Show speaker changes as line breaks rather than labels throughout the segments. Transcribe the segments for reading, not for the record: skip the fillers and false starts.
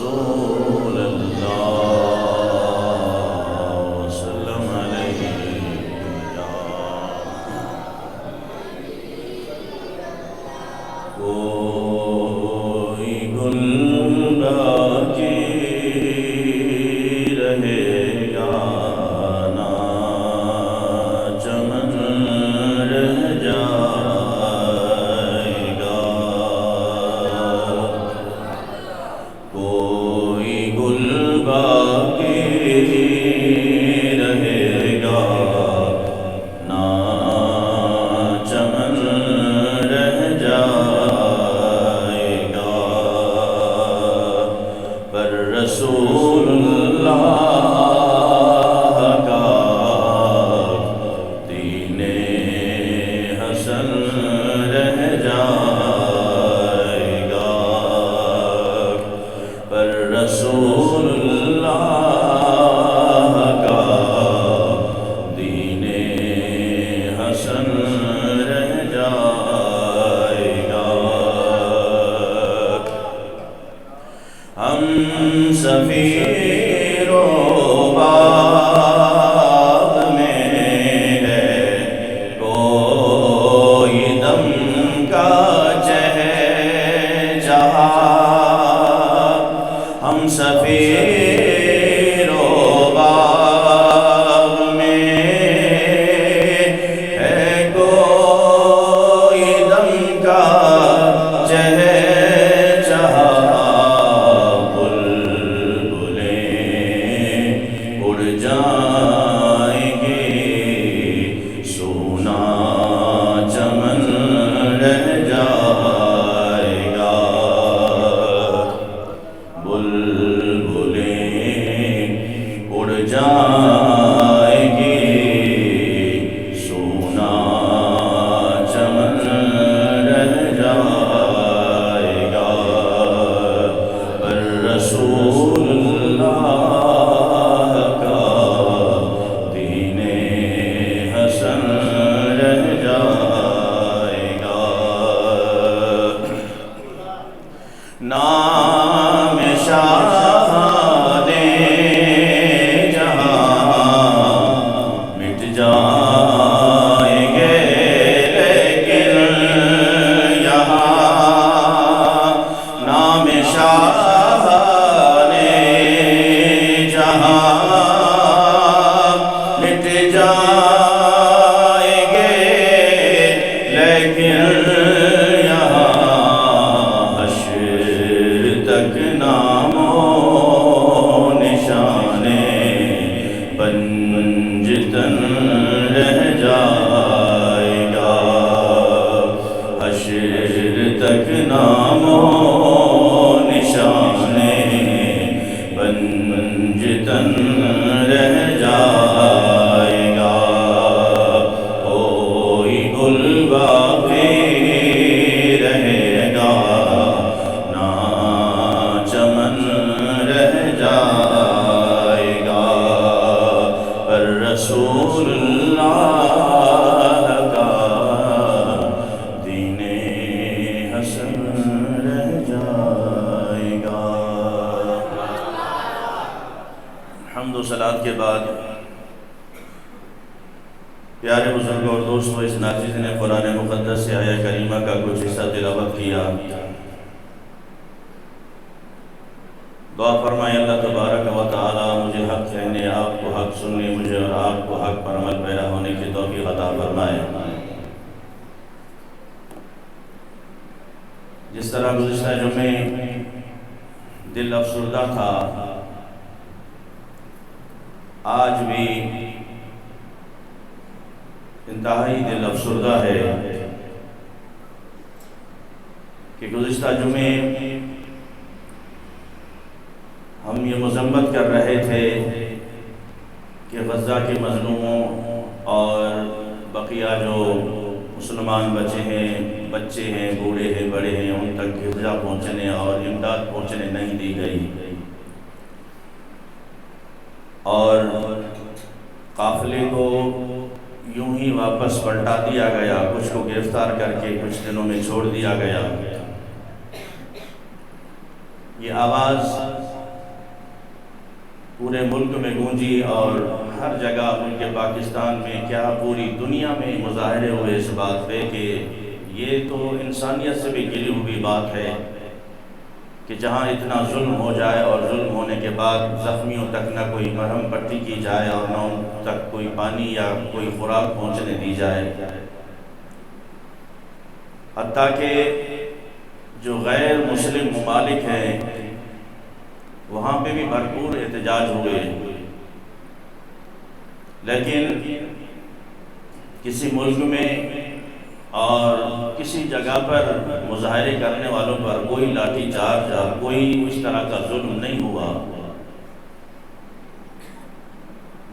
رسول اللہ وسلم علیہ کوئی گل باقی رہے گا نہ چمن رہ جائے گا کوئی گل باقی رہے گا نہ چمن رہ جائے گا پر رسول اللہ کا دین حسن رہ جائے گا پر رسول اللہ کا دین حسن رہ جائے گا ہم سفیر و باب میں ہے کوئی دم کا جہاں ہم سفیر و باب میں ہے کوئی دم کا اڑ جائیں گے سونا چمن رہ جائے گا بلبلیں اڑ جائیں گے سونا چمن رہ جائے گا پر رسول اللہ رہ جائے گا نام شاہ جہاں مٹ جائیں گے لیکن یہاں نام شاہ جہاں مٹ جائیں گے لیکن یہاں حشر تک نام و نشانے پنجتن رہ جائے گا حشر تک نام و نشانے پنجتن رہ جائے گا کوئی گل باقی رہے گا نہ چمن رہ جائے گا پر رسول اللہ کا دین حسن رہ جائے گا حمد و صلات کے بعد پیارے بزرگوں اور دوستوں اس ناچیز نے قرآن مقدس سے آیہ کریمہ کا کچھ حصہ تلاوت کیا دعا فرمائے اللہ تبارک و تعالی مجھے حق کہنے آپ کو حق سننے مجھے اور آپ کو حق پر عمل پیرا ہونے کی توفیق عطا فرمائے جس طرح گزشتہ جمعے دل افسردہ تھا آج بھی انتہائی دل افسردہ ہے کہ گزشتہ جمعے ہم یہ مذمت کر رہے تھے کہ غزہ کے مظلوموں اور بقیہ جو مسلمان بچے ہیں بوڑھے ہیں بڑے ہیں ان تک غذا پہنچنے اور امداد پہنچنے نہیں دی گئی اور قافلے کو یوں ہی واپس پلٹا دیا گیا کچھ کو گرفتار کر کے کچھ دنوں میں چھوڑ دیا گیا یہ آواز پورے ملک میں گونجی اور ہر جگہ ملک پاکستان میں کیا پوری دنیا میں مظاہرے ہوئے اس بات پہ کہ یہ تو انسانیت سے بھی گلی ہوئی بات ہے کہ جہاں اتنا ظلم ہو جائے اور ظلم ہونے کے بعد زخمیوں تک نہ کوئی مرہم پٹی کی جائے اور نہ ان تک کوئی پانی یا کوئی خوراک پہنچنے دی جائے، حتیٰ کہ جو غیر مسلم ممالک ہیں وہاں پہ بھی بھرپور احتجاج ہوئے، لیکن کسی ملک میں اور کسی جگہ پر مظاہرے کرنے والوں پر کوئی لاٹھی چارج یا کوئی اس طرح کا ظلم نہیں ہوا۔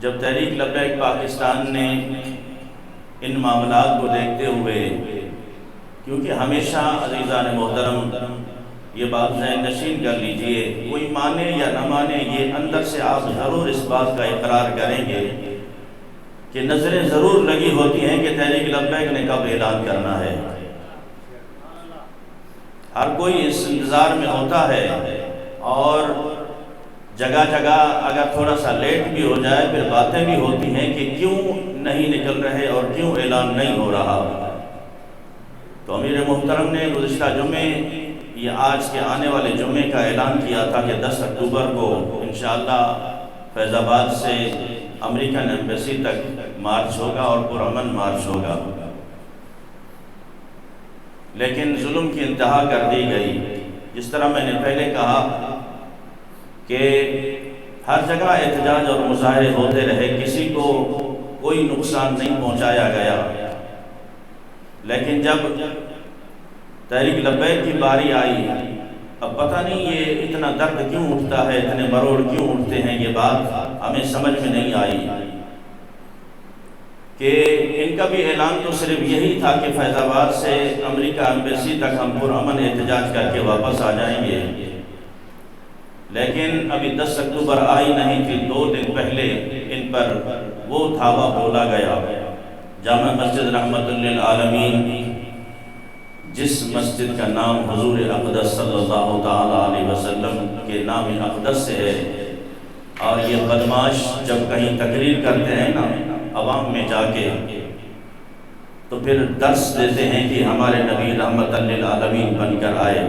جب تحریک لبیک پاکستان نے ان معاملات کو دیکھتے ہوئے، کیونکہ ہمیشہ عزیزان محترم یہ بات ذہن نشین کر لیجئے، کوئی مانے یا نہ مانے یہ اندر سے آپ ضرور اس بات کا اقرار کریں گے کہ نظریں ضرور لگی ہوتی ہیں کہ تحریک لبیک نے کب اعلان کرنا ہے۔ ہر کوئی اس انتظار میں ہوتا ہے، اور جگہ جگہ اگر تھوڑا سا لیٹ بھی ہو جائے پھر باتیں بھی ہوتی ہیں کہ کیوں نہیں نکل رہے اور کیوں اعلان نہیں ہو رہا۔ تو امیر محترم نے گزشتہ جمعے یہ آج کے آنے والے جمعے کا اعلان کیا تھا کہ 10 اکتوبر کو انشاءاللہ فیض آباد سے امریکن ایمبیسی تک مارچ ہوگا اور پرامن مارچ ہوگا، لیکن ظلم کی انتہا کر دی گئی۔ جس طرح میں نے پہلے کہا کہ ہر جگہ احتجاج اور مظاہرے ہوتے رہے، کسی کو کوئی نقصان نہیں پہنچایا گیا، لیکن جب تحریک لبیک کی باری آئی، اب پتہ نہیں یہ اتنا درد کیوں اٹھتا ہے، اتنے مروڑ کیوں اٹھتے ہیں، یہ بات ہمیں سمجھ میں نہیں آئی کہ ان کا بھی اعلان تو صرف یہی تھا کہ فیض آباد سے امریکہ ایمبیسی تک ہم پرامن احتجاج کر کے واپس آ جائیں گے، لیکن ابھی 10 اکتوبر آئی نہیں تھی، 2 دن پہلے ان پر وہ دھاوا بولا گیا۔ جامع مسجد رحمت للعالمین، جس مسجد کا نام حضور اقدس صلی اللہ تعالیٰ علیہ وسلم کے نام اقدس سے ہے، اور یہ بدماش جب کہیں تقریر کرتے ہیں نا عوام میں جا کے، تو پھر درس دیتے ہیں کہ ہمارے نبی رحمت للعالمین بن کر آئے،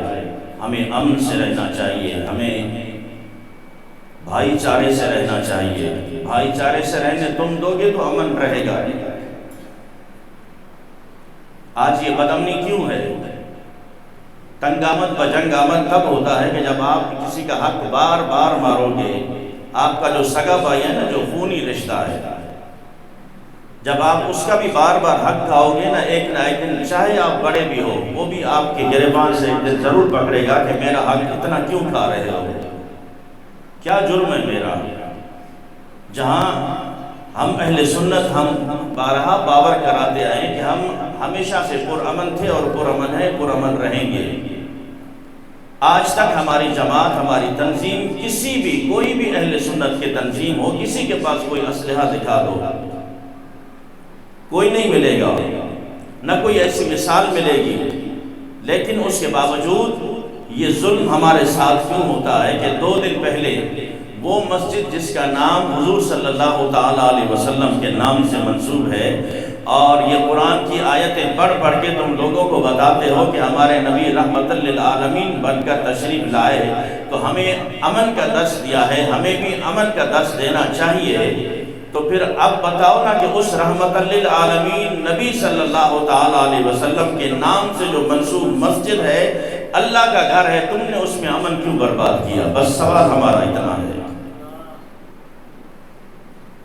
ہمیں امن سے رہنا چاہیے، ہمیں بھائی چارے سے رہنا چاہیے، بھائی چارے سے رہنے تم دو گے تو امن رہے گا۔ آج یہ بدامنی کیوں ہے؟ تنگ آمد بجنگ آمد تب ہوتا ہے کہ جب آپ کسی کا حق بار بار مارو گے، آپ کا جو سگا بھائی ہے نا، جو خونی رشتہ ہے، جب آپ اس کا بھی بار بار حق کھاؤ گے نا ایک دن، چاہے آپ بڑے بھی ہو، وہ بھی آپ کے گریبان سے ایک دن ضرور پکڑے گا کہ میرا حق اتنا کیوں کھا رہے ہو، کیا جرم ہے میرا۔ جہاں ہم اہل سنت ہم بارہا باور کراتے آئے کہ ہم ہمیشہ سے پرامن تھے اور پرامن ہے، پرامن رہیں گے۔ آج تک ہماری جماعت، ہماری تنظیم، کسی بھی کوئی بھی اہل سنت کے تنظیم ہو، کسی کے پاس کوئی اسلحہ دکھا دو، کوئی نہیں ملے گا، نہ کوئی ایسی مثال ملے گی، لیکن اس کے باوجود یہ ظلم ہمارے ساتھ کیوں ہوتا ہے کہ 2 دن پہلے وہ مسجد جس کا نام حضور صلی اللہ تعالیٰ علیہ وسلم کے نام سے منسوب ہے، اور یہ قرآن کی آیتیں پڑھ پڑھ کے تم لوگوں کو بتاتے ہو کہ ہمارے نبی رحمت للعالمین بن کر تشریف لائے، تو ہمیں امن کا درس دیا ہے، ہمیں بھی امن کا درس دینا چاہیے۔ تو پھر اب بتاؤ نا کہ اس رحمت للعالمین نبی صلی اللہ تعالیٰ علیہ وسلم کے نام سے جو منسوب مسجد ہے، اللہ کا گھر ہے، تم نے اس میں امن کیوں برباد کیا؟ بس سوال ہمارا اتنا ہے۔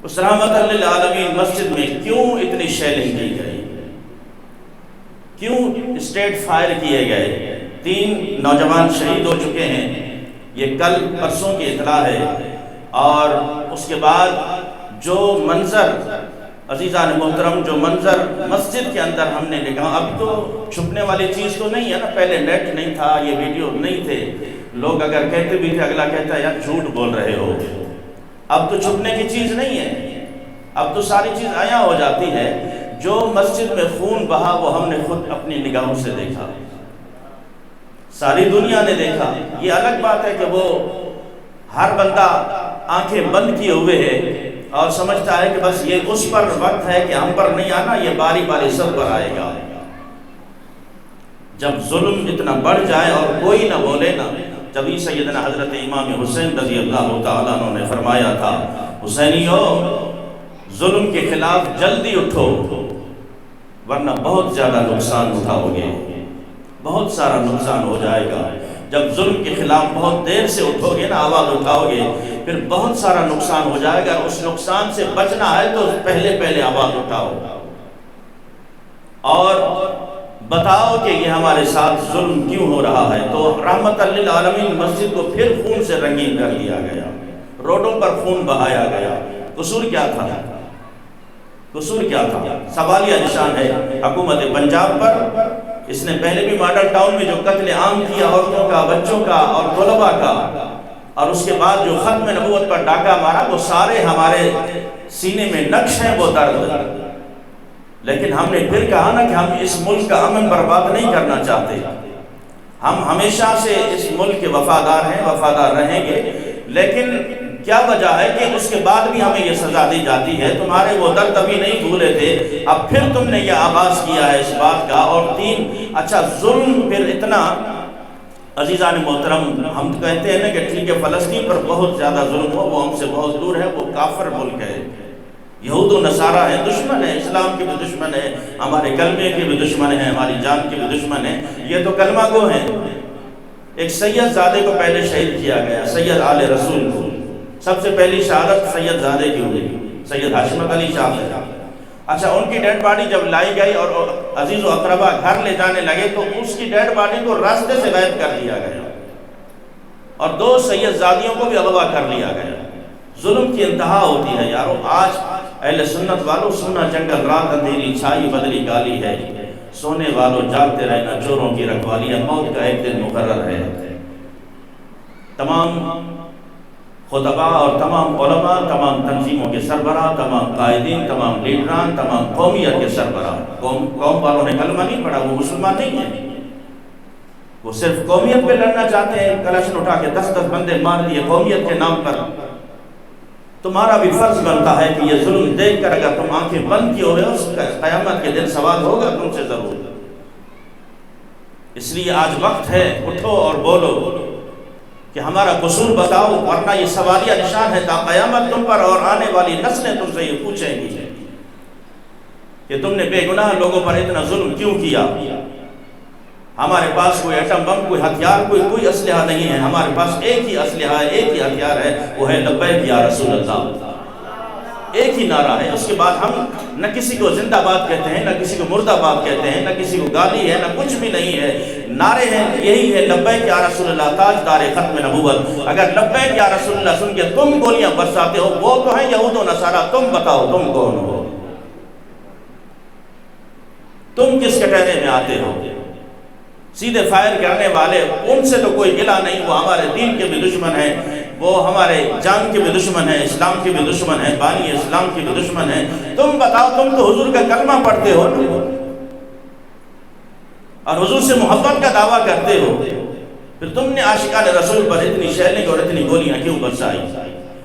اس رحمت للعالمین مسجد میں کیوں اتنی شیلنگ کی گئی؟ کیوں اسٹیٹ فائر کیے گئے؟ 3 نوجوان شہید ہو چکے ہیں، یہ کل پرسوں کی اطلاع ہے، اور اس کے بعد جو منظر عزیزان محترم، جو منظر مسجد کے اندر ہم نے دیکھا، اب تو چھپنے والی چیز تو نہیں ہے نا، پہلے نیٹ نہیں تھا، یہ ویڈیو نہیں تھے، لوگ اگر کہتے بھی تھے اگلا کہتا ہے یار جھوٹ بول رہے ہو۔ اب تو چھپنے کی چیز نہیں ہے، اب تو ساری چیز عیاں ہو جاتی ہے۔ جو مسجد میں خون بہا وہ ہم نے خود اپنی نگاہوں سے دیکھا، ساری دنیا نے دیکھا۔ یہ الگ بات ہے کہ وہ ہر بندہ آنکھیں بند کیے ہوئے ہے اور سمجھتا ہے کہ بس یہ اس پر وقت ہے کہ ہم پر نہیں آنا، یہ باری باری سب پر آئے گا۔ جب ظلم اتنا بڑھ جائے اور کوئی نہ بولے نا، جبھی سیدنا حضرت امام حسین رضی اللہ تعالیٰ عنہ نے فرمایا تھا، حسینیو ظلم کے خلاف جلدی اٹھو ورنہ بہت زیادہ نقصان اٹھاؤ گے، بہت سارا نقصان ہو جائے گا۔ جب ظلم کے خلاف بہت دیر سے اٹھو گے نا، آواز اٹھاؤ گے، پھر بہت سارا نقصان ہو جائے گا۔ اس نقصان سے بچنا ہے تو پہلے آواز اٹھاؤ اور بتاؤ کہ یہ ہمارے ساتھ ظلم کیوں ہو رہا ہے۔ تو رحمت للعالمین مسجد کو پھر خون سے رنگین کر دیا گیا، روڈوں پر خون بہایا گیا۔ قصور کیا تھا؟ قصور کیا تھا؟ سوالیہ نشان ہے حکومت پنجاب پر۔ اس نے پہلے بھی ماڈل ٹاؤن میں جو قتل عام کیا عورتوں کا، بچوں کا اور طلباء کا، اور اس کے بعد جو ختم نبوت پر ڈاکہ مارا، وہ سارے ہمارے سینے میں نقش ہیں، وہ درد۔ لیکن ہم نے پھر کہا نا کہ ہم اس ملک کا امن برباد نہیں کرنا چاہتے، ہم ہمیشہ سے اس ملک کے وفادار ہیں، وفادار رہیں گے۔ لیکن کیا وجہ ہے کہ اس کے بعد بھی ہمیں یہ سزا دی جاتی ہے؟ تمہارے وہ درد ابھی نہیں بھولے تھے، اب پھر تم نے یہ آغاز کیا ہے اس بات کا۔ اور اچھا ظلم پھر اتنا، عزیزان محترم، ہم کہتے ہیں نا کہ ٹھیک ہے فلسطین پر بہت زیادہ ظلم ہو، وہ ہم سے بہت دور ہے، وہ کافر ملک ہے، یہود و نصارہ ہیں، دشمن ہے، اسلام کے بھی دشمن ہے، ہمارے کلمے کے بھی دشمن ہیں، ہماری جان کے بھی دشمن ہیں، یہ تو کلمہ گو ہیں۔ ایک سید زادے کو پہلے شہید کیا گیا، سید آل رسول کو، سب سے پہلی شہادت سید زادے کی ہوئی، سید حشمت علی شاہ صاحب۔ اچھا ان کی ڈیڈ باڈی جب لائی گئی اور عزیز و اقربا گھر لے جانے لگے تو اس کی ڈیڈ باڈی کو راستے سے غائب کر دیا گیا اور 2 سید زادیوں کو بھی اغوا کر لیا گیا۔ ظلم کی انتہا ہوتی ہے یارو۔ آج اہل سنت والوں، سونا جنگل رات اندھیری چھائی بدلی کالی ہے، سونے والوں جاگتے رہنا چوروں کی رکھوالی ہے، موت کا ایک دن مقرر ہے۔ تمام خطباء اور تمام علماء، تمام تنظیموں کے سربراہ، تمام قائدین، تمام لیڈران، تمام قومیت کے سربراہ، قوم والوں نے کلمہ نہیں پڑھا، وہ مسلمان نہیں ہیں، وہ صرف قومیت پہ لڑنا چاہتے ہیں، کلشن اٹھا کے 10 بندے مار دیے قومیت کے نام پر۔ تمہارا بھی فرض بنتا ہے کہ یہ ظلم دیکھ کر اگر تم آنکھیں بند کی ہوئے، اس کا قیامت کے دن سوال ہوگا تم سے ضرور۔ اس لیے آج وقت ہے، اٹھو اور بولو کہ ہمارا قصور بتاؤ، ورنہ یہ سوالیہ نشان ہے تا قیامت تم پر، اور آنے والی نسلیں تم سے یہ پوچھیں گی کہ تم نے بے گناہ لوگوں پر اتنا ظلم کیوں کیا۔ ہمارے پاس کوئی ایٹم بم، کوئی ہتھیار، کوئی اسلحہ نہیں ہے، ہمارے پاس ایک ہی اسلحہ ہے، ایک ہی ہتھیار ہے، وہ ہے لبیک یا رسول اللہ، ایک ہی نعرہ ہے۔ اس کے بعد ہم نہ کسی کو زندہ باد کہتے ہیں، نہ کسی کو مردہ باد کہتے ہیں، نہ کسی کو گالی ہے، نہ کچھ بھی نہیں ہے، نعرے ہیں یہی ہے لبیک یا رسول اللہ، تاجدار ختم نبوت۔ اگر لبیک یا رسول اللہ سن کے تم گولیاں برساتے ہو، وہ تو ہیں یہود و نصارہ، تم بتاؤ تم کون ہو، تم کس کٹہرے میں آتے ہو؟ سیدھے فائر کرنے والے، ان سے تو کوئی گلہ نہیں، وہ ہمارے دین کے بھی دشمن ہیں، وہ ہمارے جان کے بھی دشمن ہیں، اسلام کے بھی دشمن ہیں، بانی اسلام کے بھی دشمن ہیں۔ تم بتاؤ، تم تو حضور کا کلمہ پڑھتے ہو اور حضور سے محبت کا دعویٰ کرتے ہو، پھر تم نے عاشقان رسول پر اتنی شیلنگ اور اتنی گولیاں کیوں برسائی؟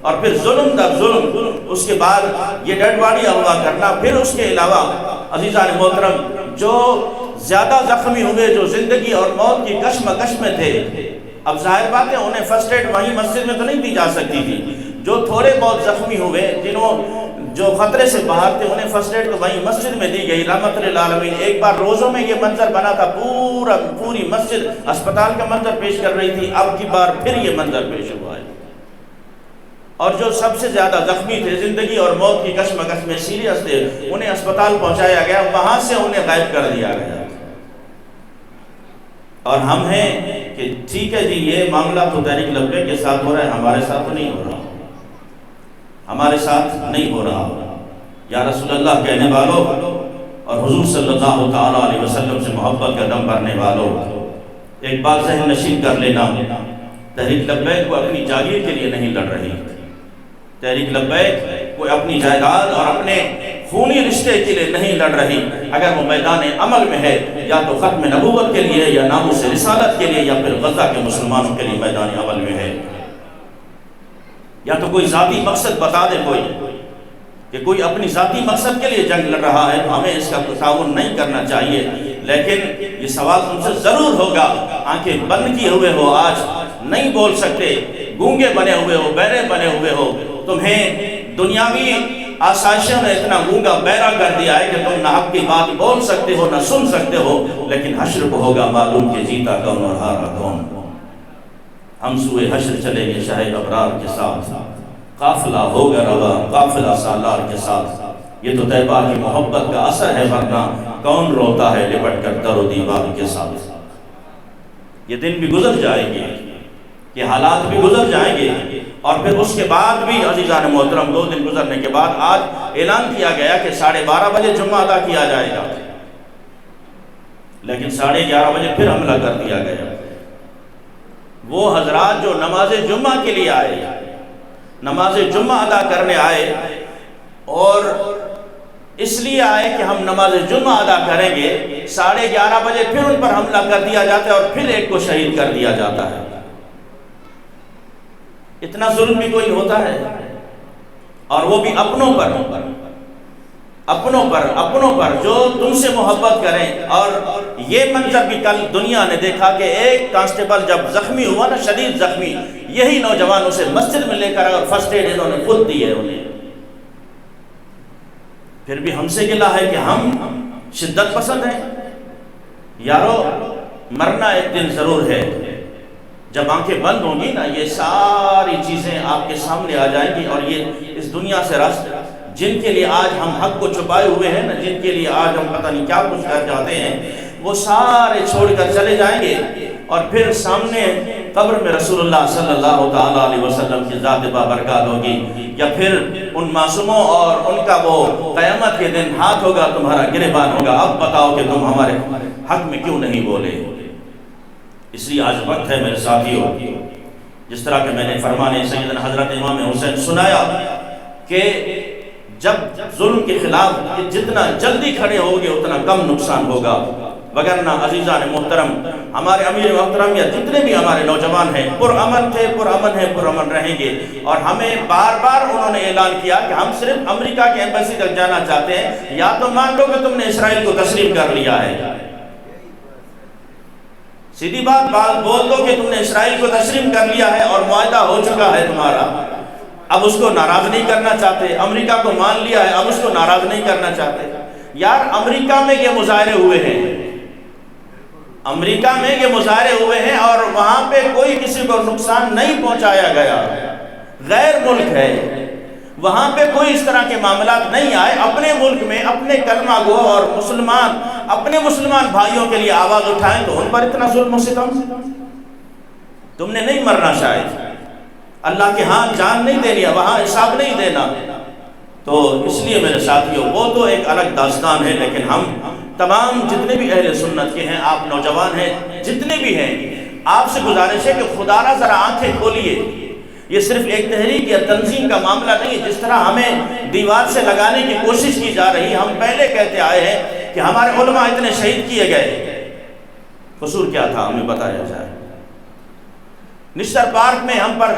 اور پھر ظلم در ظلم، اس کے بعد یہ ڈیڈ باڈی اغوا کرنا۔ پھر اس کے علاوہ عزیزان محترم، جو زیادہ زخمی ہوئے، جو زندگی اور موت کی کشمکش میں تھے، اب ظاہر بات ہے انہیں فرسٹ ایڈ وہیں مسجد میں تو نہیں دی جا سکتی تھی، جو تھوڑے بہت زخمی ہوئے، جو خطرے سے باہر تھے، انہیں فرسٹ ایڈ تو وہیں مسجد میں دی گئی، رحمت للعالمین۔ ایک بار روزوں میں یہ منظر بنا تھا، پوری مسجد اسپتال کا منظر پیش کر رہی تھی، اب کی بار پھر یہ منظر پیش ہوا ہے۔ اور جو سب سے زیادہ زخمی تھے، زندگی اور موت کی کشمکش میں سیریس تھے، انہیں اسپتال پہنچایا گیا، وہاں سے انہیں غائب کر دیا گیا۔ اور ہم ہیں کہ ٹھیک ہے جی، یہ معاملہ تو تحریک لبیک کے ساتھ ہو رہا ہے، ہمارے ساتھ تو نہیں ہو رہا، ہمارے ساتھ نہیں ہو رہا۔ یا رسول اللہ کہنے والوں اور حضور صلی اللہ تعالیٰ علیہ وسلم سے محبت کا دم بھرنے والوں، ایک بات ذہن نشین کر لینا، تحریک لبیک کو اپنی جاگیر کے لیے نہیں لڑ رہی، تحریک لبیک کوئی اپنی جائیداد اور اپنے خونی رشتے کے لیے نہیں لڑ رہی۔ اگر وہ میدان عمل میں ہے، یا تو ختم نبوت کے لیے، یا ناموس رسالت کے لیے، یا پھر غزہ کے مسلمانوں کے لیے میدان عمل میں ہے۔ یا تو کوئی ذاتی مقصد بتا دے کوئی کہ کوئی اپنی ذاتی مقصد کے لیے جنگ لڑ رہا ہے تو ہمیں اس کا تعاون نہیں کرنا چاہیے. لیکن یہ سوال تم سے ضرور ہوگا، آنکھیں بند کیے ہوئے ہو، آج نہیں بول سکتے، گونگے بنے ہوئے ہو، بہرے بنے ہوئے ہو، تمہیں دنیاوی آسائشوں نے اتنا گونگا بہرا کر دیا ہے کہ تم نہ حق کی بات بول سکتے ہو نہ سن سکتے ہو. لیکن حشر کو ہوگا معلوم کہ جیتا کون اور ہارا کون. ہم سوئے حشر چلیں گے شاہد ابرار کے ساتھ، قافلہ ہوگا روا قافلہ سالار کے ساتھ. یہ تو طیبہ کی محبت کا اثر ہے، ورنہ کون روتا ہے لپٹ کر در و دیوار کے ساتھ. یہ دن بھی گزر جائیں گے، یہ حالات بھی گزر جائیں گے، اور پھر اس کے بعد بھی عزیزان محترم 2 دن گزرنے کے بعد آج اعلان کیا گیا کہ 12:30 بجے جمعہ ادا کیا جائے گا، لیکن 11:30 بجے پھر حملہ کر دیا گیا. وہ حضرات جو نماز جمعہ کے لیے آئے، نماز جمعہ ادا کرنے آئے، اور اس لیے آئے کہ ہم نماز جمعہ ادا کریں گے، 11:30 بجے پھر ان پر حملہ کر دیا جاتا ہے اور پھر ایک کو شہید کر دیا جاتا ہے. اتنا ظلم بھی کوئی ہوتا ہے؟ اور وہ بھی اپنوں پر جو تم سے محبت کریں. اور یہ منظر بھی کل دنیا نے دیکھا کہ ایک کانسٹیبل جب زخمی ہوا نا، شدید زخمی، یہی نوجوان اسے مسجد میں لے کر آئے اور فرسٹ ایڈ انہوں نے خود دی ہے انہیں. پھر بھی ہم سے گلہ ہے کہ ہم شدت پسند ہیں. یارو مرنا ایک دن ضرور ہے، جب آنکھیں بند ہوں گی نا یہ ساری چیزیں آپ کے سامنے آ جائیں گی، اور یہ اس دنیا سے جن کے لیے آج ہم حق کو چھپائے ہوئے ہیں نا، جن کے لیے آج ہم پتہ نہیں کیا کچھ کر جاتے ہیں، وہ سارے چھوڑ کر چلے جائیں گے. اور پھر سامنے قبر میں رسول اللہ صلی اللہ تعالیٰ علیہ وسلم کی ذات بابرکات ہوگی، یا پھر ان معصوموں اور ان کا وہ قیامت کے دن ہاتھ ہوگا، تمہارا گریبان ہوگا، اب بتاؤ کہ تم ہمارے حق میں کیوں نہیں بولے. اس لیے آج وقت ہے میرے ساتھیوں، جس طرح کہ میں نے فرمانے سیدنا حضرت امام حسین سنایا کہ جب ظلم کے خلاف جتنا جلدی کھڑے ہوگے اتنا کم نقصان ہوگا. وگرنہ عزیزان محترم، ہمارے امیر محترم یا جتنے بھی ہمارے نوجوان ہیں پرامن تھے، پرامن ہیں، پرامن رہیں گے. اور ہمیں بار بار انہوں نے اعلان کیا کہ ہم صرف امریکہ کے ایمبیسی تک جانا چاہتے ہیں، یا تو مان لو کہ تم نے اسرائیل کو تسلیم کر لیا ہے. سیدھی بات بول دو کہ تم نے اسرائیل کو تسلیم کر لیا ہے اور معاہدہ ہو چکا ہے تمہارا، اب اس کو ناراض نہیں کرنا چاہتے. امریکہ کو مان لیا ہے، اب اس کو ناراض نہیں کرنا چاہتے. یار امریکہ میں یہ مظاہرے ہوئے ہیں، امریکہ میں یہ مظاہرے ہوئے ہیں، اور وہاں پہ کوئی کسی کو نقصان نہیں پہنچایا گیا. غیر ملک ہے، وہاں پہ کوئی اس طرح کے معاملات نہیں آئے. اپنے ملک میں اپنے کلمہ گو اور مسلمان اپنے مسلمان بھائیوں کے لیے آواز اٹھائیں تو ان پر اتنا ظلم و ستم. تم نے نہیں مرنا، شاید اللہ کے ہاں جان نہیں دینی ہے، وہاں حساب نہیں دینا. تو اس لیے میرے ساتھیوں وہ تو ایک الگ داستان ہے، لیکن ہم تمام جتنے بھی اہل سنت کے ہیں، آپ نوجوان ہیں جتنے بھی ہیں، آپ سے گزارش ہے کہ خدا را ذرا آنکھیں کھولیے. یہ صرف ایک تحریک یا تنظیم کا معاملہ نہیں ہے جس طرح ہمیں دیوار سے لگانے کی کوشش کی جا رہی. ہم پہلے کہتے آئے ہیں کہ ہمارے علماء اتنے شہید کیے گئے، قصور کیا تھا ہمیں بتایا جائے. نشتر پارک میں ہم پر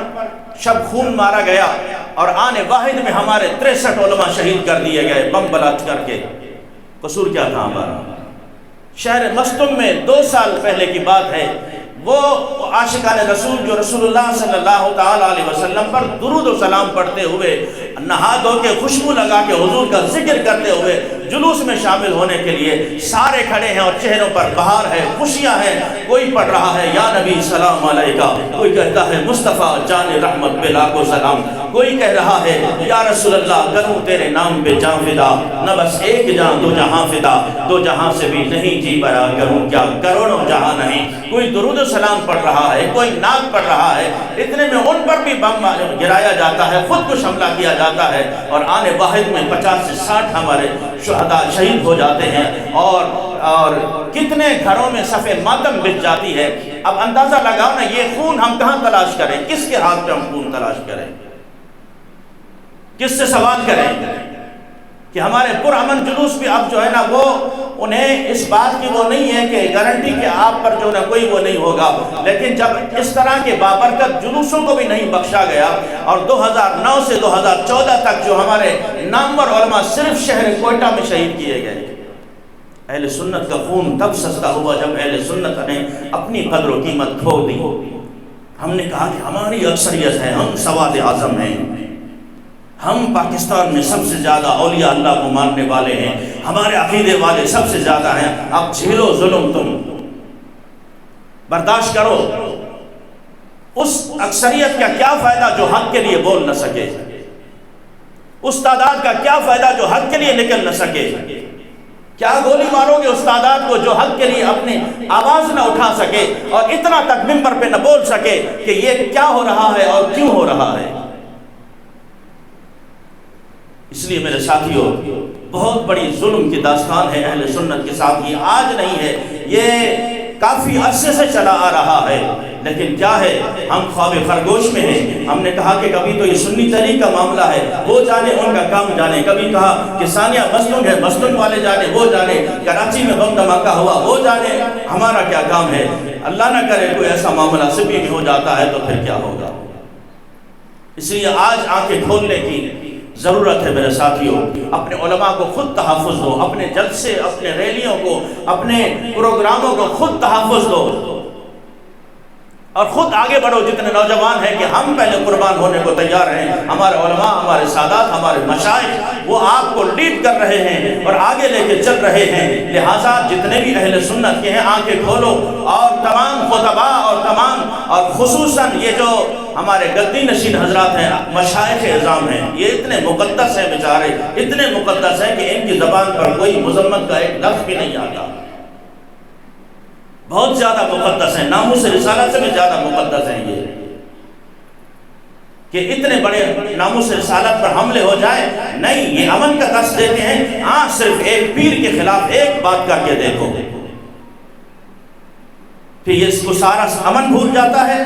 شب خون مارا گیا، اور آنے واحد میں ہمارے 63 علماء شہید کر دیے گئے بم بلاسٹ کر کے. قصور کیا تھا ہمارا؟ شہر مستم میں 2 سال پہلے کی بات ہے، وہ عاشقان رسول جو رسول اللہ صلی اللہ تعالیٰ علیہ وسلم پر درود و سلام پڑھتے ہوئے، نہا دھو کے خوشبو لگا کے حضور کا ذکر کرتے ہوئے جلوس میں شامل ہونے کے لیے سارے کھڑے ہیں، اور چہروں پر بہار ہے، خوشیاں ہیں. کوئی پڑھ رہا ہے یا نبی سلام علیکہ، کوئی کہتا ہے مصطفیٰ جان رحمت پہ لاکھوں سلام، کوئی کہہ رہا ہے یا رسول اللہ کروں تیرے نام پہ جان فدا، نہ بس ایک جان دو جہاں فدا، 2 جہاں سے بھی نہیں جی برا کروں کیا کروڑوں جہاں نہیں. کوئی درود و سلام پڑھ رہا ہے، کوئی نعت پڑھ رہا ہے. اتنے میں ان پر بھی بم گرایا جاتا ہے، خود کش حملہ کیا جاتا ہے، اور آنے واحد میں 50 سے 60 ہمارے شہداء شہید ہو جاتے ہیں، اور کتنے گھروں میں صف ماتم بچ جاتی ہے. اب اندازہ لگاؤ نا، یہ خون ہم کہاں تلاش کریں؟ کس کے ہاتھ پہ ہم خون تلاش کریں؟ کس سے سوال کریں کہ ہمارے پرامن جلوس بھی اب جو ہے نا وہ انہیں اس بات کی وہ نہیں ہے کہ گارنٹی کہ آپ پر جو نہ کوئی وہ نہیں ہوگا، لیکن جب اس طرح کے بابرکت جلوسوں کو بھی نہیں بخشا گیا، اور 2009 سے 2014 تک جو ہمارے نامور علماء صرف شہر کوئٹہ میں شہید کیے گئے، اہل سنت کا خون تب سستا ہوا جب اہل سنت نے اپنی قدر و قیمت کھو دی۔ ہم نے کہا کہ ہماری اکثریت ہے، ہم سواد اعظم ہیں، ہم پاکستان میں سب سے زیادہ اولیاء اللہ کو ماننے والے ہیں، ہمارے عقیدے والے سب سے زیادہ ہیں، اب جھیلو ظلم، تم برداشت کرو۔ اس اکثریت کا کیا فائدہ جو حق کے لیے بول نہ سکے، اس تعداد کا کیا فائدہ جو حق کے لیے نکل نہ سکے، کیا گولی مارو گے اس تعداد کو جو حق کے لیے اپنی آواز نہ اٹھا سکے اور اتنا تک ممبر پہ نہ بول سکے کہ یہ کیا ہو رہا ہے اور کیوں ہو رہا ہے۔ اس لیے میرے ساتھیوں، بہت بڑی ظلم کی داستان ہے اہل سنت کے ساتھ، یہ آج نہیں ہے، یہ کافی عرصے سے چلا آ رہا ہے، لیکن کیا ہے، ہم خواب خرگوش میں ہیں۔ ہم نے کہا کہ کبھی تو یہ سنی تحریک کا معاملہ ہے، وہ جانے، ان کا کام جانے، کبھی کہا کہ ثانیہ مستنگ ہے، مستنگ والے جانے، وہ جانے، کراچی میں بم دھماکہ ہوا، وہ جانے، ہمارا کیا کام ہے۔ اللہ نہ کرے کوئی ایسا معاملہ سبھی میں ہو جاتا ہے تو پھر کیا ہوگا۔ اس لیے آج آنکھیں کھولنے کی ضرورت ہے میرے ساتھیوں، اپنے علماء کو خود تحفظ دو، اپنے جلسے، اپنے ریلیوں کو، اپنے پروگراموں کو خود تحفظ دو، اور خود آگے بڑھو۔ جتنے نوجوان ہیں کہ ہم پہلے قربان ہونے کو تیار ہیں، ہمارے علماء، ہمارے سادات، ہمارے مشائخ وہ آپ کو لیڈ کر رہے ہیں اور آگے لے کے چل رہے ہیں، لہٰذا جتنے بھی اہل سنت کے ہیں آنکھیں کھولو، اور تمام خطباء اور خصوصاً یہ جو ہمارے گدی نشین حضرات ہیں، مشائخ اعظام ہیں، یہ اتنے مقدس ہیں بیچارے، اتنے مقدس ہیں کہ ان کی زبان پر کوئی مذمت کا ایک لفظ بھی نہیں آتا، بہت زیادہ مقدس ہیں، ناموس رسالت سے بھی زیادہ مقدس ہیں یہ، کہ اتنے بڑے ناموس رسالت پر حملے ہو جائے نہیں، یہ امن کا درس دیتے ہیں۔ ہاں، صرف ایک پیر کے خلاف ایک بات کر کے دیکھو، پھر یہ اس کو سارا امن بھول جاتا ہے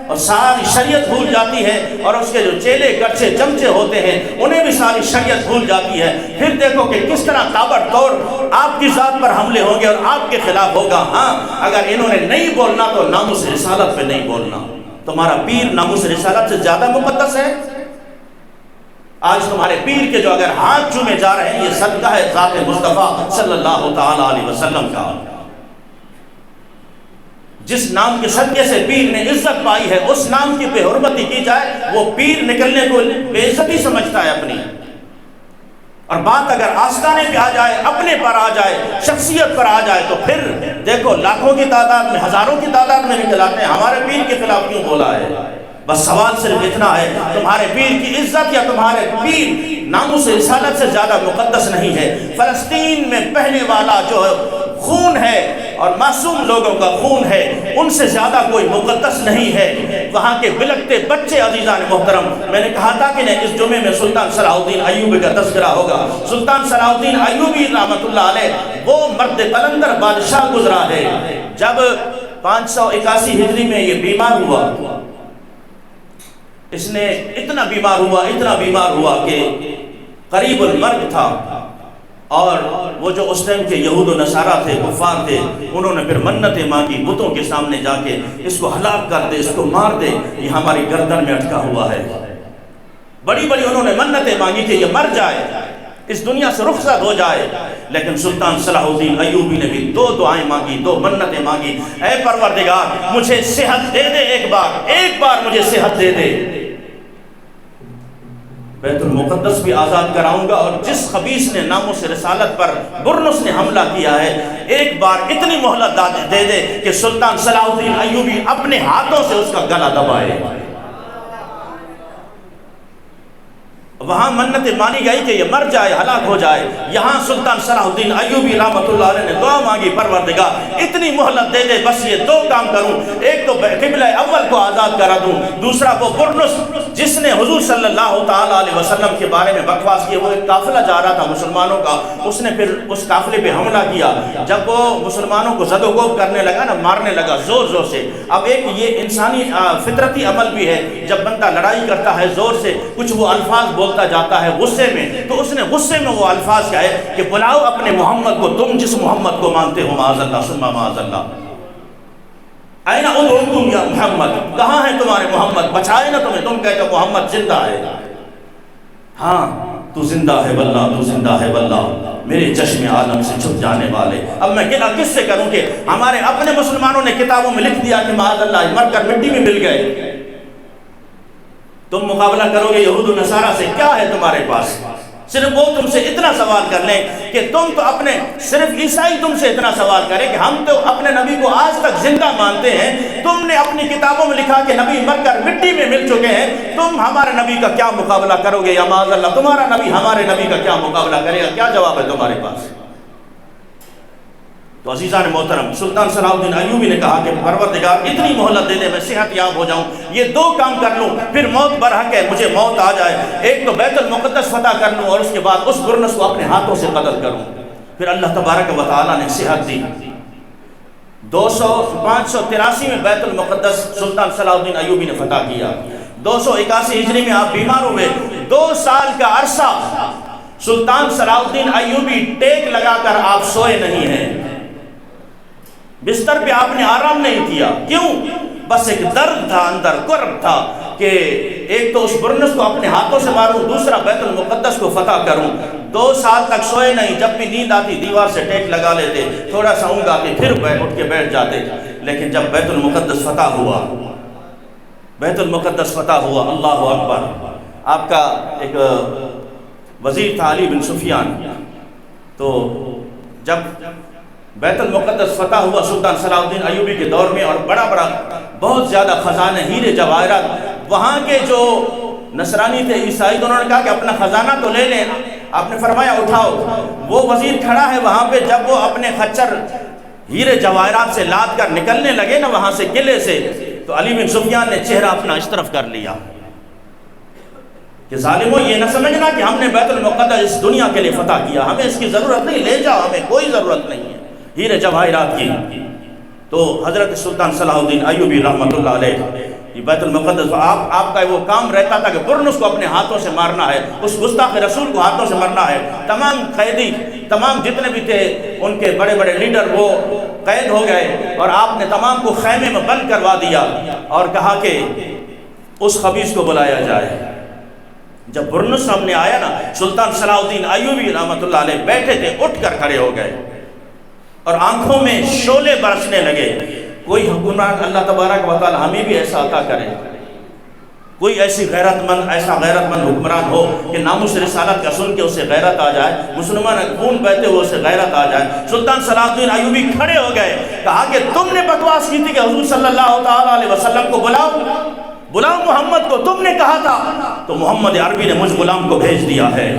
اور ساری شریعت بھول جاتی ہے، اور اس کے جو چیلے گچھے چمچے ہوتے ہیں انہیں بھی ساری شریعت بھول جاتی ہے۔ پھر دیکھو کہ کس طرح تابڑ توڑ آپ کی ذات پر حملے ہوں گے اور آپ کے خلاف ہوگا۔ ہاں، اگر انہوں نے نہیں بولنا تو ناموس رسالت پہ نہیں بولنا۔ تمہارا پیر ناموس رسالت سے زیادہ مقدس ہے؟ آج تمہارے پیر کے جو اگر ہاتھ چومے جا رہے ہیں، یہ صدقہ ہے ذات مصطفیٰ صلی اللہ تعالیٰ علیہ وسلم کا۔ جس نام کے صدقے سے پیر نے عزت پائی ہے، اس نام کی بے حرمتی کی جائے، وہ پیر نکلنے کو بے عزتی سمجھتا ہے اپنی۔ اور بات اگر آستانے پہ آ جائے، اپنے پر آ جائے، شخصیت پر آ جائے، تو پھر دیکھو لاکھوں کی تعداد میں، ہزاروں کی تعداد میں نکل آتے ہیں، ہمارے پیر کے خلاف کیوں بولا ہے؟ بس سوال صرف اتنا ہے، تمہارے پیر کی عزت یا تمہارے پیر ناموس رسالت سے زیادہ مقدس نہیں ہے؟ فلسطین میں بہنے والا جو خون ہے اور معصوم لوگوں کا خون ہے، ان سے زیادہ کوئی مقدس نہیں ہے۔ وہاں کے بلکتے بچے، عزیزان محترم، میں نے کہا تھا کہ اس جمعے میں سلطان صلاح الدین ایوبی کا تذکرہ ہوگا۔ سلطان صلاح الدین ایوبی رحمۃ اللہ علیہ وہ مرد قلندر بادشاہ گزرا ہے، جب 581 ہجری میں یہ بیمار ہوا، اس نے اتنا بیمار ہوا کہ قریب المرگ تھا، اور وہ جو اس ٹائم کے یہود و نصارہ تھے، کفار تھے، انہوں نے پھر منتیں مانگی بتوں کے سامنے جا کے، اس کو ہلاک کر دے، اس کو مار دے، یہ ہماری گردن میں اٹکا ہوا ہے۔ بڑی بڑی انہوں نے منتیں مانگی کہ یہ مر جائے، اس دنیا سے رخصت ہو جائے، لیکن سلطان صلاح الدین ایوبی نے بھی 2 دعائیں مانگی، 2 منتیں مانگی، اے پروردگار مجھے صحت دے دے، ایک بار مجھے صحت دے دے، بیت المقدس بھی آزاد کراؤں گا، اور جس خبیث نے ناموس رسالت پر برنس نے حملہ کیا ہے، ایک بار اتنی مہلت دے دے کہ سلطان صلاح الدین ایوبی اپنے ہاتھوں سے اس کا گلا دبائے۔ وہاں منت مانی گئی کہ یہ مر جائے، ہلاک ہو جائے، یہاں سلطان صلاح الدین ایوبی رحمۃ اللہ علیہ نے دعا مانگی، پروردگار اتنی مہلت دے دے، بس یہ 2 کام کروں، ایک تو قبلہ اول کو آزاد کرا دوں، دوسرا وہ برنس جس نے حضور صلی اللہ تعالیٰ علیہ وسلم کے بارے میں بکواس کیا، وہ ایک قافلہ جا رہا تھا مسلمانوں کا، اس نے پھر اس قافلے پہ حملہ کیا، جب وہ مسلمانوں کو زد و کوب کرنے لگا نا، مارنے لگا زور سے۔ اب ایک یہ انسانی فطرتی عمل بھی ہے، جب بندہ لڑائی کرتا ہے زور سے، کچھ وہ الفاظ بولتا جاتا ہے غصے میں، تو اس نے غصے میں وہ الفاظ کہے کہ بلاؤ اپنے محمد کو، تم جس محمد کو مانتے ہو، معاذ اللہ ثم معاذ اللہ، این ادعوکم یا محمد، کہاں ہیں تمہارے محمد، بچائے نا تمہیں، تم کہتے ہو محمد زندہ ہے، ہاں تو زندہ ہے واللہ، تو زندہ ہے واللہ، میرے چشم عالم سے چھپ جانے والے۔ اب میں گلا کس سے کروں کہ ہمارے اپنے مسلمانوں نے کتابوں میں لکھ دیا کہ معاذ اللہ مر کر مٹی میں مل گئے، تم مقابلہ کرو گے یہود و نصارہ سے، کیا ہے تمہارے پاس؟ صرف وہ تم سے اتنا سوال کر لیں کہ تم تو اپنے، صرف عیسائی تم سے اتنا سوال کریں کہ ہم تو اپنے نبی کو آج تک زندہ مانتے ہیں، تم نے اپنی کتابوں میں لکھا کہ نبی مر کر مٹی میں مل چکے ہیں، تم ہمارے نبی کا کیا مقابلہ کرو گے یا معاذ اللہ تمہارا نبی ہمارے نبی کا کیا مقابلہ کرے گا؟ کیا جواب ہے تمہارے پاس؟ تو عزیزان محترم، سلطان صلاح الدین ایوبی نے کہا کہ پروردگار اتنی مہلت دے دے میں صحت یاب ہو جاؤں، یہ دو کام کر لوں پھر موت برحق ہے، مجھے موت آ جائے، ایک تو بیت المقدس فتح کر لوں اور اس کے بعد اس برنس کو اپنے ہاتھوں سے قتل کروں۔ پھر اللہ تبارک و تعالیٰ نے صحت دی، 583 میں بیت المقدس سلطان صلاح الدین ایوبی نے فتح کیا، 281 ہجری میں آپ بیمار ہوئے، 2 سال کا عرصہ سلطان صلاح الدین ایوبی ٹیک لگا کر آپ سوئے نہیں ہیں، بستر پہ آپ نے آرام نہیں کیا، کیوں؟ بس ایک درد تھا اندر، کرب تھا کہ ایک تو اس برنس کو اپنے ہاتھوں سے ماروں، دوسرا بیت المقدس کو فتح کروں۔ 2 سال تک سوئے نہیں، جب بھی نیند آتی دیوار سے ٹیک لگا لیتے، تھوڑا سا اونگ آتی پھر اٹھ کے بیٹھ جاتے، لیکن جب بیت المقدس فتح ہوا، بیت المقدس فتح ہوا، اللہ اکبر، آپ کا ایک وزیر تھا علی بن سفیان، تو جب بیت المقدس فتح ہوا سلطان صلاح الدین ایوبی کے دور میں، اور بڑا بہت زیادہ خزانہ ہیرے جواہرات، وہاں کے جو نصرانی تھے عیسائی، تو انہوں نے کہا کہ اپنا خزانہ تو لے لیں، آپ نے فرمایا اٹھاؤ، وہ وزیر کھڑا ہے وہاں پہ، جب وہ اپنے خچر ہیرے جواہرات سے لاد کر نکلنے لگے نا وہاں سے قلعے سے، تو علی بن سفیان نے چہرہ اپنا اس طرف کر لیا کہ ظالموں یہ نہ سمجھنا کہ ہم نے بیت المقدس اس دنیا کے لیے فتح کیا، ہمیں اس کی ضرورت نہیں، لے جاؤ، ہمیں کوئی ضرورت نہیں ہے ہیرے جواہرات کی۔ تو حضرت سلطان صلاح الدین ایوبی رحمۃ اللہ علیہ یہ بیت المقدس، آپ کا وہ کام رہتا تھا کہ برنس کو اپنے ہاتھوں سے مارنا ہے، اس گستاخ رسول کو ہاتھوں سے مرنا ہے، تمام قیدی، تمام جتنے بھی تھے ان کے بڑے بڑے لیڈر وہ قید ہو گئے، اور آپ نے تمام کو خیمے میں بند کروا دیا اور کہا کہ اس خبیث کو بلایا جائے۔ جب برنس سامنے آیا نا، سلطان صلاح الدین ایوبی رحمۃ اللہ علیہ بیٹھے تھے، اٹھ کر کھڑے ہو گئے اور آنکھوں میں شعلے برسنے لگے۔ کوئی حکمران اللہ تبارک و تعالی ہمیں بھی ایسا عطا کرے، کوئی ایسی غیرت مند حکمران ہو کہ ناموس رسالت کا سن کے اسے غیرت آ جائے، مسلمان خون بہتے ہوئے اسے غیرت آ جائے۔ سلطان صلاح الدین ایوبی کھڑے ہو گئے، کہا کہ تم نے بکواس کی تھی کہ حضور صلی اللہ تعالیٰ علیہ وسلم کو بلاؤ محمد کو، تم نے کہا تھا، تو محمد عربی نے مجھ غلام کو بھیج دیا ہے۔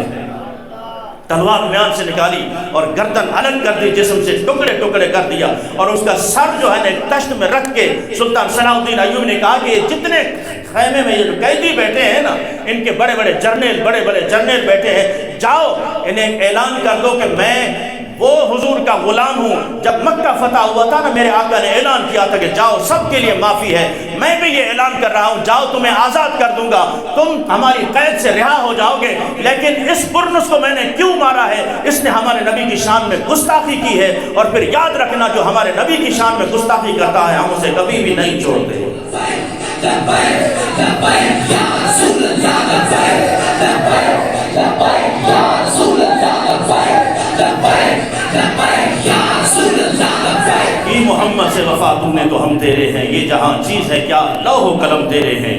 تلوار میان سے نکالی اور گردن الگ کر دی، جسم سے ٹکڑے ٹکڑے کر دیا، اور اس کا سر جو ہے نا تشت میں رکھ کے سلطان صلاح الدین ایوبی نے کہا کہ جتنے خیمے میں یہ قیدی بیٹھے ہیں نا، ان کے بڑے بڑے جرنیل بیٹھے ہیں، جاؤ انہیں اعلان کر دو کہ میں وہ حضور کا غلام ہوں۔ جب مکہ فتح ہوا تھا نا، میرے آقا نے اعلان کیا تھا کہ جاؤ سب کے لیے معافی ہے، میں بھی یہ اعلان کر رہا ہوں، جاؤ تمہیں آزاد کر دوں گا، تم ہماری قید سے رہا ہو جاؤ گے، لیکن اس برنس کو میں نے کیوں مارا ہے؟ اس نے ہمارے نبی کی شان میں گستاخی کی ہے، اور پھر یاد رکھنا جو ہمارے نبی کی شان میں گستاخی کرتا ہے ہم اسے کبھی بھی نہیں چھوڑتے۔ محمد سے وفا تم نے تو ہم تیرے ہیں، یہ جہاں چیز ہے کیا لوح و قلم تیرے ہیں۔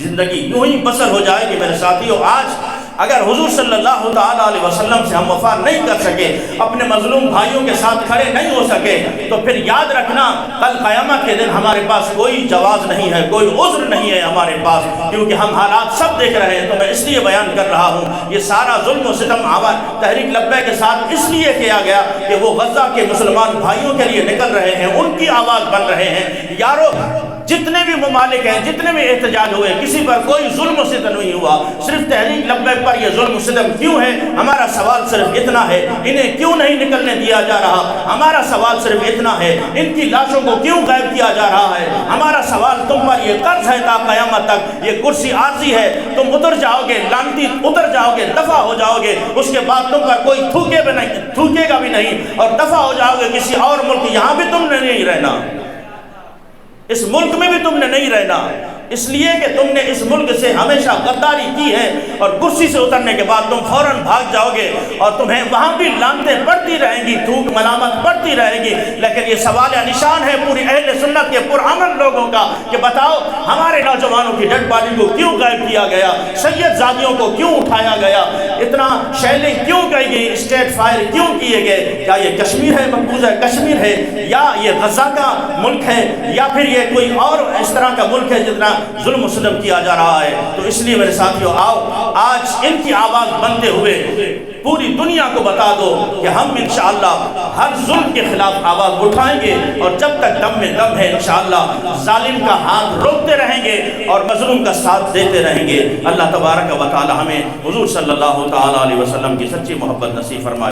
زندگی یوں ہی بسر ہو جائے گی میرے ساتھیوں۔ آج اگر حضور صلی اللہ تعالیٰ علیہ وسلم سے ہم وفا نہیں کر سکے، اپنے مظلوم بھائیوں کے ساتھ کھڑے نہیں ہو سکے، تو پھر یاد رکھنا کل قیامت کے دن ہمارے پاس کوئی جواز نہیں ہے، کوئی عذر نہیں ہے ہمارے پاس، کیونکہ ہم حالات سب دیکھ رہے ہیں۔ تو میں اس لیے بیان کر رہا ہوں، یہ سارا ظلم و ستم تحریک لبیک کے ساتھ اس لیے کیا گیا کہ وہ غزہ کے مسلمان بھائیوں کے لیے نکل رہے ہیں، ان کی آواز بن رہے ہیں۔ یارو جتنے بھی ممالک ہیں، جتنے بھی احتجاج ہوئے، کسی پر کوئی ظلم و ستم نہیں ہوا، صرف تحریک لبیک پر یہ ظلم و ستم کیوں ہے؟ ہمارا سوال صرف اتنا ہے، انہیں کیوں نہیں نکلنے دیا جا رہا؟ ہمارا سوال صرف اتنا ہے، ان کی لاشوں کو کیوں غائب کیا جا رہا ہے؟ ہمارا سوال تم پر یہ قرض ہے تا قیامت تک، یہ کرسی عارضی ہے، تم اتر جاؤ گے، لعنتی اتر جاؤ گے، دفع ہو جاؤ گے، اس کے بعد تم پر کوئی تھوکے گا بھی نہیں، اور دفع ہو جاؤ گے کسی اور ملک، یہاں بھی تم نے نہیں رہنا، اس ملک میں بھی تم نے نہیں رہنا، اس لیے کہ تم نے اس ملک سے ہمیشہ غداری کی ہے، اور کرسی سے اترنے کے بعد تم فوراً بھاگ جاؤ گے، اور تمہیں وہاں بھی لعنتیں پڑتی رہیں گی، تھوک ملامت پڑتی رہے گی۔ لیکن یہ سوال نشان ہے پوری اہل سنت کے پرامن لوگوں کا کہ بتاؤ ہمارے نوجوانوں کی ڈیڈ باڈی کو کیوں غائب کیا گیا، سید زادیوں کو کیوں اٹھایا گیا، اتنا شیلنگ کیوں کی گئی، اسٹیٹ فائر کیوں کیے گئے؟ کیا یہ کشمیر ہے، مقبوضہ کشمیر ہے، یا یہ غزہ کا ملک ہے، یا پھر یہ کوئی اور اس طرح کا ملک ہے جتنا ظلم و ستم کیا جا رہا ہے؟ تو اس لیے میرے ساتھیو، آؤ آج ان کی آواز بنتے ہوئے پوری دنیا کو بتا دو کہ ہم انشاءاللہ ہر ظلم کے خلاف آواز اٹھائیں گے، اور جب تک دم میں دم ہے انشاءاللہ ظالم کا ہاتھ روکتے رہیں گے اور مظلوم کا ساتھ دیتے رہیں گے۔ اللہ تبارک و تعالی ہمیں حضور صلی اللہ تعالی علیہ وسلم کی سچی محبت نصیب فرمائے۔